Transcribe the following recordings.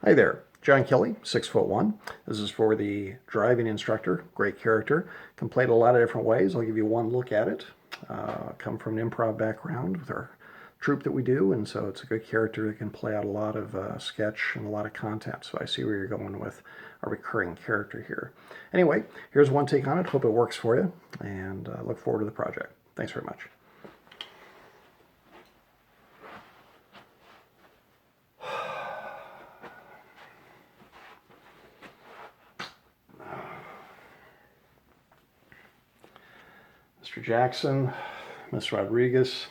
Hi there, John Kelly, 6'1". This is for the driving instructor. Great character. Can play it a lot of different ways. I'll give you one look at it. Come from an improv background with our troupe that we do, and so it's a good character that can play out a lot of sketch and a lot of content. So I see where you're going with a recurring character here. Anyway, here's one take on it. Hope it works for you, and look forward to the project. Thanks very much. Mr. Jackson, Ms. Rodriguez,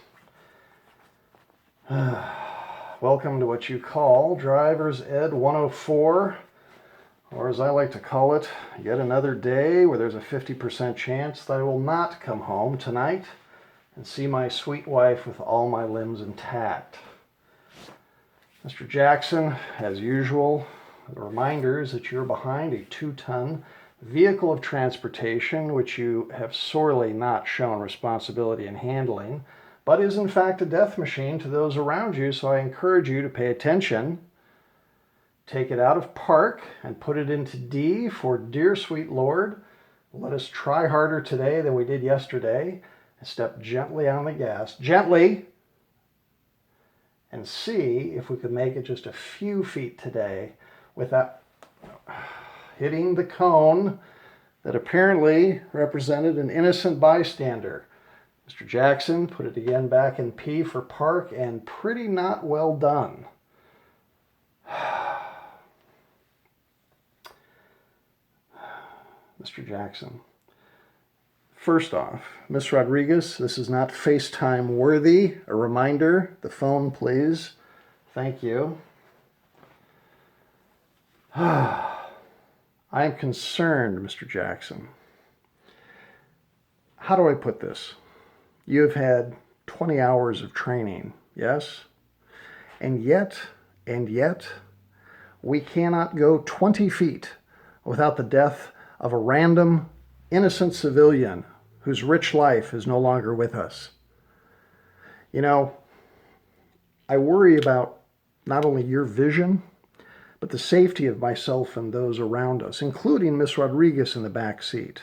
welcome to what you call Driver's Ed 104, or as I like to call it, yet another day where there's a 50% chance that I will not come home tonight and see my sweet wife with all my limbs intact. Mr. Jackson, as usual, the reminder is that you're behind a 2-ton vehicle of transportation which you have sorely not shown responsibility in handling, but is in fact a death machine to those around you, so I encourage you to pay attention. Take it out of park and put it into D for dear sweet Lord. Let us try harder today than we did yesterday and step gently on the gas, gently, and see if we could make it just a few feet today without hitting the cone that apparently represented an innocent bystander. Mr. Jackson, put it again back in P for park, and pretty not well done. Mr. Jackson. First off, Ms. Rodriguez, this is not FaceTime worthy. A reminder, the phone please. Thank you. I am concerned, Mr. Jackson. How do I put this? You have had 20 hours of training, yes? And yet, we cannot go 20 feet without the death of a random, innocent civilian whose rich life is no longer with us. You know, I worry about not only your vision, but the safety of myself and those around us, including Miss Rodriguez in the back seat.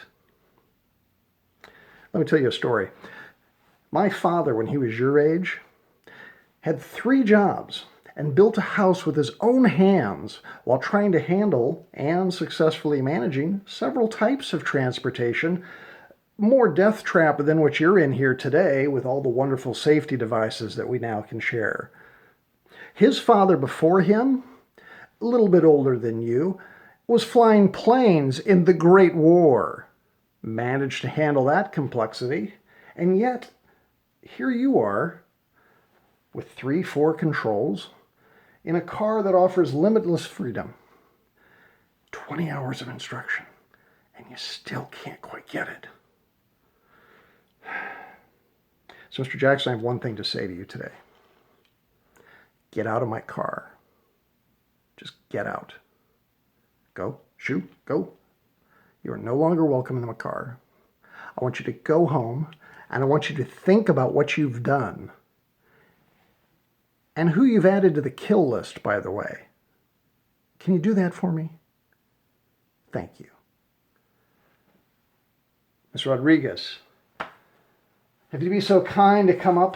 Let me tell you a story. My father, when he was your age, had 3 jobs and built a house with his own hands while trying to handle and successfully managing several types of transportation, more death trap than what you're in here today with all the wonderful safety devices that we now can share. His father before him, a little bit older than you, was flying planes in the Great War, managed to handle that complexity, and yet here you are with 3-4 controls in a car that offers limitless freedom, 20 hours of instruction, and you still can't quite get it. So, Mr. Jackson, I have one thing to say to you today. Get out of my car. Just get out. Go, shoot, go. You are no longer welcome in my car. I want you to go home, and I want you to think about what you've done and who you've added to the kill list, by the way. Can you do that for me? Thank you. Ms. Rodriguez, if you'd be so kind to come up.